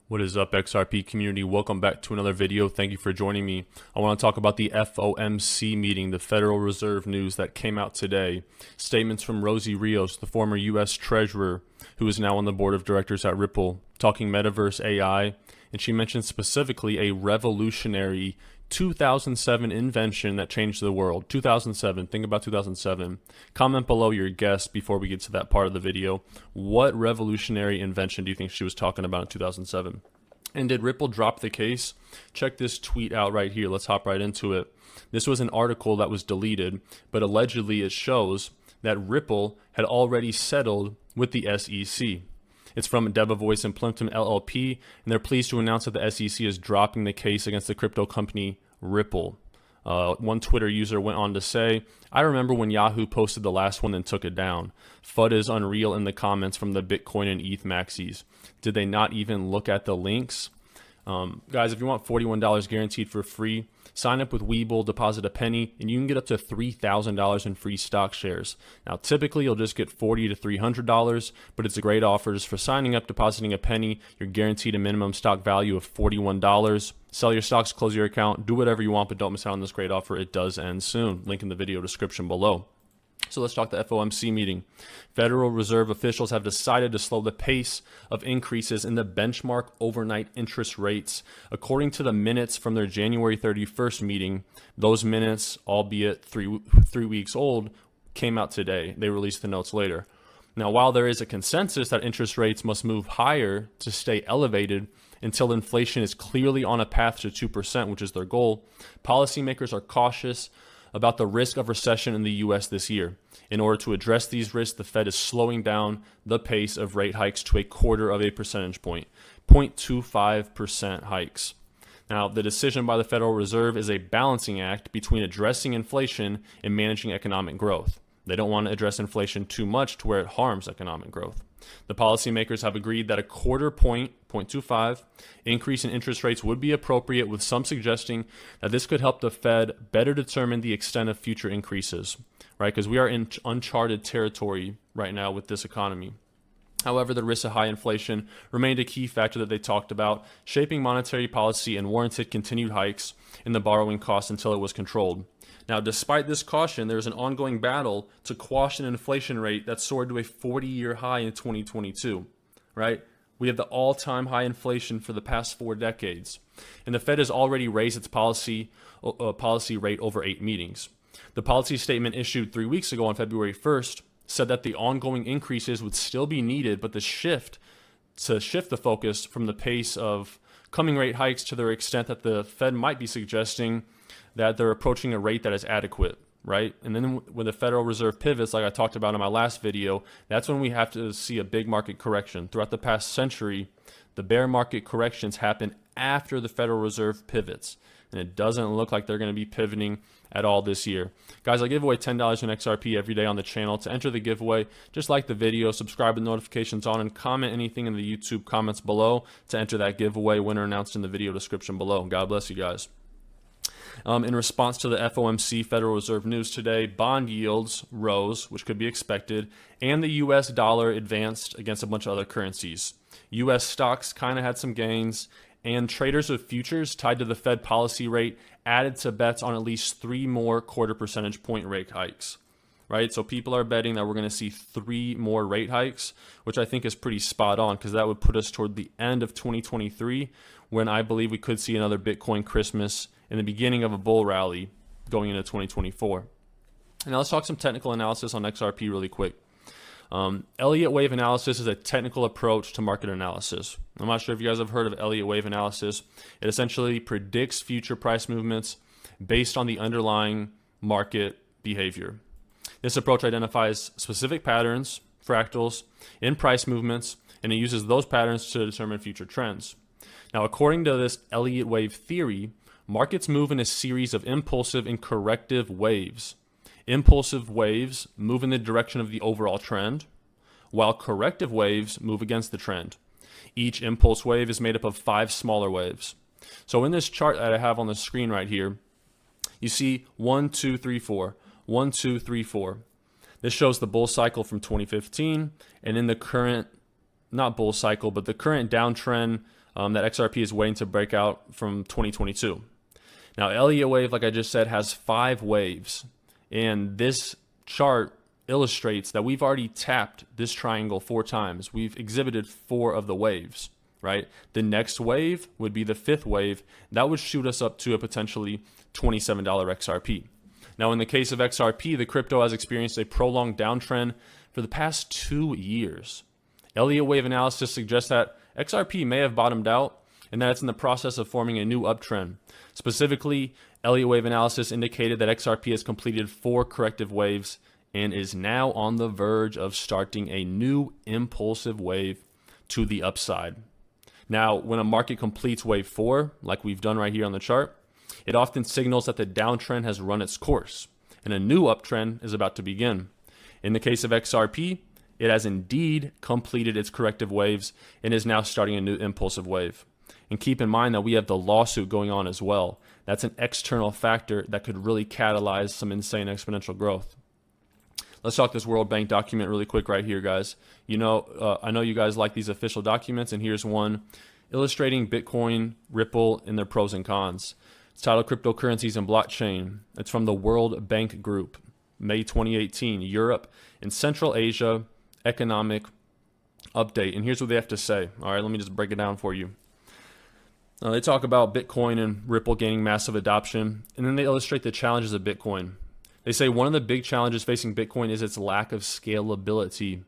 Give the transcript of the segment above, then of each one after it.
What is up, XRP community? Welcome back to another video. Thank you for joining me. I want to talk about the FOMC meeting, the Federal Reserve news that came out today. Statements from Rosie, Rios, the former U.S. Treasurer, who is now on the board of directors at Ripple, talking metaverse AI, and she mentioned specifically a revolutionary 2007 invention that changed the world. 2007, think about 2007. Comment below your guess before we get to that part of the video. What revolutionary invention do you think she was talking about in 2007? And did Ripple drop the case? Check this tweet out right here. Let's hop right into it. This was an article that was deleted, but allegedly it shows that Ripple had already settled with the SEC. It's from Deva Voice and Plimpton LLP, and they're pleased to announce that the SEC is dropping the case against the crypto company Ripple. One Twitter user went on to say, "I remember when Yahoo posted the last one and took it down. FUD is unreal in the comments from the Bitcoin and ETH maxis. Did they not even look at the links?" Guys, if you want $41 guaranteed for free, sign up with Webull, deposit a penny, and you can get up to $3,000 in free stock shares. Now, typically, you'll just get $40 to $300, but it's a great offer just for signing up, depositing a penny. You're guaranteed a minimum stock value of $41. Sell your stocks, close your account, do whatever you want, but don't miss out on this great offer. It does end soon. Link in the video description below. So let's talk the FOMC meeting. Federal Reserve officials have decided to slow the pace of increases in the benchmark overnight interest rates. According to the minutes from their January 31st meeting, those minutes, albeit three weeks old, came out today. They released the notes later. Now, while there is a consensus that interest rates must move higher to stay elevated until inflation is clearly on a path to 2%, which is their goal, policymakers are cautious about the risk of recession in the U.S. this year. In order to address these risks, the Fed is slowing down the pace of rate hikes to a quarter of a percentage point, 0.25% hikes. Now, the decision by the Federal Reserve is a balancing act between addressing inflation and managing economic growth. They don't want to address inflation too much to where it harms economic growth. The policymakers have agreed that a quarter point, 0.25, increase in interest rates would be appropriate, with some suggesting that this could help the Fed better determine the extent of future increases, right? Because we are in uncharted territory right now with this economy. However, the risk of high inflation remained a key factor that they talked about, shaping monetary policy and warranted continued hikes in the borrowing costs until it was controlled. Now, despite this caution, there's an ongoing battle to quash an inflation rate that soared to a 40-year high in 2022, right? We have the all-time high inflation for the past 4 decades, and the Fed has already raised its policy rate over 8 meetings. The policy statement issued 3 weeks ago on February 1st said that the ongoing increases would still be needed, but to shift the focus from the pace of coming rate hikes to their extent that the Fed might be suggesting that they're approaching a rate that is adequate, right? And then when the Federal Reserve pivots, like I talked about in my last video, that's when we have to see a big market correction. Throughout the past century, the bear market corrections happen after the Federal Reserve pivots, and it doesn't look like they're going to be pivoting at all this year. Guys, I give away $10 in XRP every day on the channel. To enter the giveaway, just like the video, subscribe with notifications on, and comment anything in the YouTube comments below to enter that giveaway. Winner announced in the video description below. God bless you guys. In response to the FOMC Federal Reserve news today, bond yields rose, which could be expected, and the U.S. dollar advanced against a bunch of other currencies. U.S. stocks kind of had some gains, and traders of futures tied to the Fed policy rate added to bets on at least 3 more quarter percentage point rate hikes, right? So people are betting that we're going to see 3 more rate hikes, which I think is pretty spot on, because that would put us toward the end of 2023, when I believe we could see another Bitcoin Christmas in the beginning of a bull rally going into 2024. And now let's talk some technical analysis on XRP really quick. Elliott wave analysis is a technical approach to market analysis. I'm not sure if you guys have heard of Elliott wave analysis. It essentially predicts future price movements based on the underlying market behavior. This approach identifies specific patterns, fractals, in price movements, and it uses those patterns to determine future trends. Now, according to this Elliott wave theory, markets move in a series of impulsive and corrective waves. Impulsive waves move in the direction of the overall trend, while corrective waves move against the trend. Each impulse wave is made up of 5 smaller waves. So in this chart that I have on the screen right here, you see 1, 2, 3, 4, 1, 2, 3, 4. This shows the bull cycle from 2015, and in the current, not bull cycle, but the current downtrend that XRP is waiting to break out from 2022. Now, Elliott wave, like I just said, has 5 waves. And this chart illustrates that we've already tapped this triangle 4 times. We've exhibited 4 of the waves, right? The next wave would be the 5th wave. That would shoot us up to a potentially $27 XRP. Now, in the case of XRP, the crypto has experienced a prolonged downtrend for the past 2 years. Elliott wave analysis suggests that XRP may have bottomed out and that it's in the process of forming a new uptrend. Specifically, Elliott wave analysis indicated that XRP has completed 4 corrective waves and is now on the verge of starting a new impulsive wave to the upside. Now, when a market completes wave 4, like we've done right here on the chart, it often signals that the downtrend has run its course and a new uptrend is about to begin. In the case of XRP, it has indeed completed its corrective waves and is now starting a new impulsive wave. And keep in mind that we have the lawsuit going on as well. That's an external factor that could really catalyze some insane exponential growth. Let's talk this World Bank document really quick right here, guys. I know you guys like these official documents, and here's one illustrating Bitcoin, Ripple, and their pros and cons. It's titled Cryptocurrencies and Blockchain. It's from the World Bank Group, May 2018, Europe and Central Asia Economic Update. And here's what they have to say. All right, let me just break it down for you. They talk about Bitcoin and Ripple gaining massive adoption, and then they illustrate the challenges of Bitcoin. They say one of the big challenges facing Bitcoin is its lack of scalability,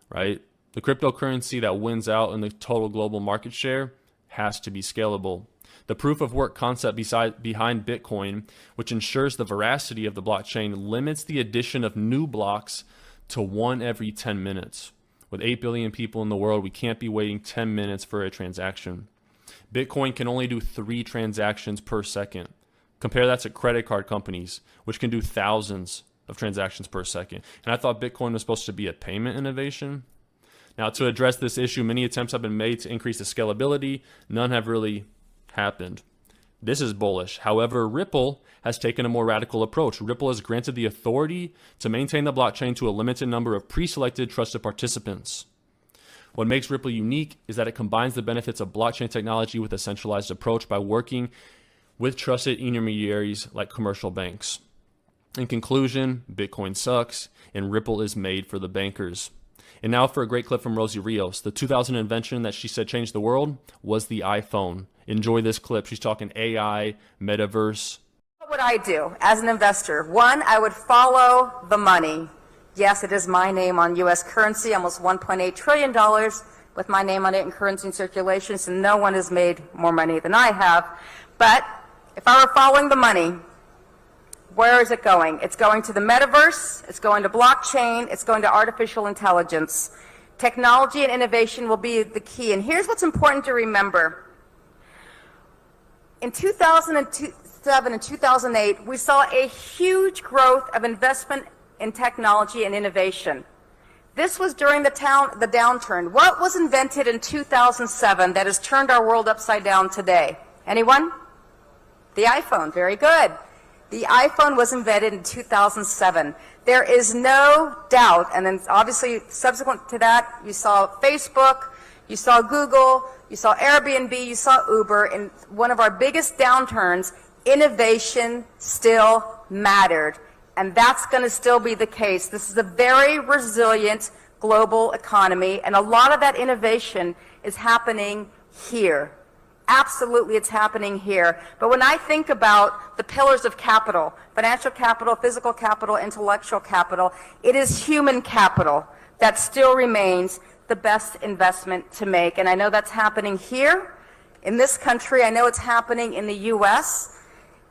right? The cryptocurrency that wins out in the total global market share has to be scalable. The proof of work concept behind Bitcoin, which ensures the veracity of the blockchain, limits the addition of new blocks to 1 every 10 minutes. With 8 billion people in the world, we can't be waiting 10 minutes for a transaction. Bitcoin can only do 3 transactions per second. Compare that to credit card companies, which can do thousands of transactions per second. And I thought Bitcoin was supposed to be a payment innovation. Now, to address this issue, many attempts have been made to increase the scalability. None have really happened. This is bullish. However, Ripple has taken a more radical approach. Ripple has granted the authority to maintain the blockchain to a limited number of pre-selected trusted participants. What makes Ripple unique is that it combines the benefits of blockchain technology with a centralized approach by working with trusted intermediaries like commercial banks. In conclusion, Bitcoin sucks and Ripple is made for the bankers. And now for a great clip from Rosie Rios. The 2000 invention that she said changed the world was the iPhone. Enjoy this clip. She's talking AI, metaverse. What would I do as an investor? 1, I would follow the money. Yes, it is my name on U.S. currency, almost $1.8 trillion with my name on it in currency in circulation, so no one has made more money than I have. But if I were following the money, where is it going? It's going to the metaverse, it's going to blockchain, it's going to artificial intelligence. Technology and innovation will be the key. And here's what's important to remember. In 2007 and 2008, we saw a huge growth of investment in technology and innovation. This was during the downturn. What was invented in 2007 that has turned our world upside down today? Anyone? The iPhone. Very good. The iPhone was invented in 2007. There is no doubt, and then obviously subsequent to that, you saw Facebook, you saw Google, you saw Airbnb, you saw Uber. In one of our biggest downturns, innovation still mattered. And that's going to still be the case. This is a very resilient global economy, and a lot of that innovation is happening here. Absolutely, it's happening here. But when I think about the pillars of capital, financial capital, physical capital, intellectual capital, it is human capital that still remains the best investment to make. And I know that's happening here in this country. I know it's happening in the U.S.,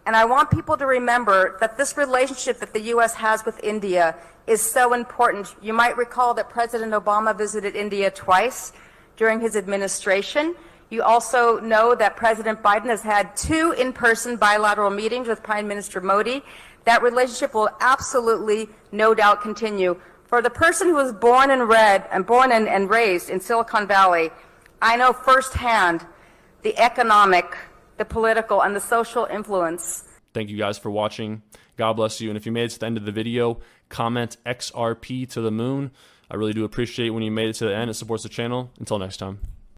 and I want people to remember that this relationship that the U.S. has with India is so important. You might recall that President Obama visited India twice during his administration. You also know that President Biden has had 2 in-person bilateral meetings with Prime Minister Modi. That relationship will absolutely, no doubt, continue. For the person who was born and raised in Silicon Valley, I know firsthand the economic, the political, and the social influence. Thank you guys for watching. God bless you. And if you made it to the end of the video, comment XRP to the moon. I really do appreciate when you made it to the end. It supports the channel. Until next time.